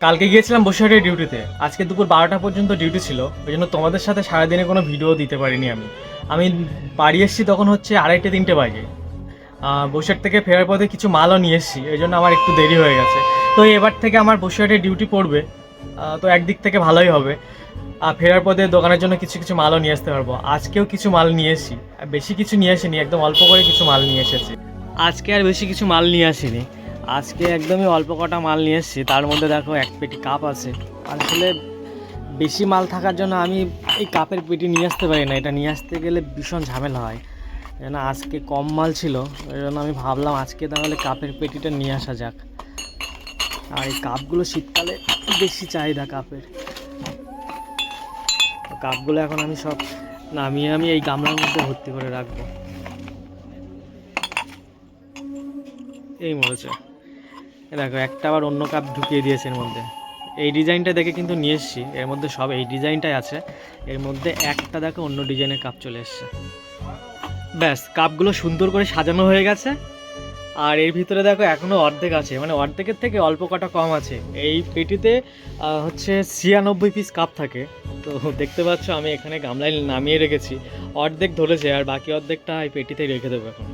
কালকে গিয়েছিলাম বসিরহাটের ডিউটিতে। আজকে দুপুর 12টা পর্যন্ত ডিউটি ছিল, ওই জন্য তোমাদের সাথে সারাদিনে কোনো ভিডিও দিতে পারিনি। আমি বাড়ি এসেছি তখন হচ্ছে 2:30-3টে বাজে। বসিরহাট থেকে ফেরার পথে কিছু মালও নিয়ে এসেছি, ওই জন্য আমার একটু দেরি হয়ে গেছে। তো এবার থেকে আমার বসিরহাটে ডিউটি পড়বে, তো একদিক থেকে ভালোই হবে। ফেরার পথে দোকানের জন্য কিছু কিছু মালও নিয়ে আসতে পারবো। আজকেও কিছু মাল নিয়ে এসেছি, বেশি কিছু নিয়ে আসিনি, একদম অল্প করে কিছু মাল নিয়ে এসেছি। আজকে আর বেশি কিছু মাল নিয়ে আসিনি, আজকে একদমই অল্প কটা মাল নিয়ে এসেছি। তার মধ্যে দেখো এক পেটি কাপ আছে। আর আসলে বেশি মাল থাকার জন্য আমি এই কাপের পেটি নিয়ে আসতে পারি না, এটা নিয়ে আসতে গেলে ভীষণ ঝামেলা হয়। যেন আজকে কম মাল ছিল, ওই জন্য আমি ভাবলাম আজকে তাহলে কাপের পেটিটা নিয়ে আসা যাক। আর এই কাপগুলো শীতকালে বেশি চাহিদা কাপের। তো কাপগুলো এখন আমি সব নামিয়ে আমি এই গামলার মধ্যে ভর্তি করে রাখবো। এই মরেছে, দেখো একটা আবার অন্য কাপ ঢুকিয়ে দিয়েছে এর মধ্যে। এই ডিজাইনটা দেখে কিন্তু নিয়ে এসেছি, এর মধ্যে সব এই ডিজাইনটাই আছে, এর মধ্যে একটা দেখো অন্য ডিজাইনের কাপ চলে এসছে। ব্যাস, কাপগুলো সুন্দর করে সাজানো হয়ে গেছে। আর এর ভিতরে দেখো এখনও অর্ধেক আছে, মানে অর্ধেকের থেকে অল্প কটা কম আছে। এই পেটিতে হচ্ছে 96 পিস কাপ থাকে। তো দেখতে পাচ্ছ আমি এখানে গামলায় নামিয়ে রেখেছি, অর্ধেক ধরেছে আর বাকি অর্ধেকটা এই পেটিতেই রেখে দেবো এখন।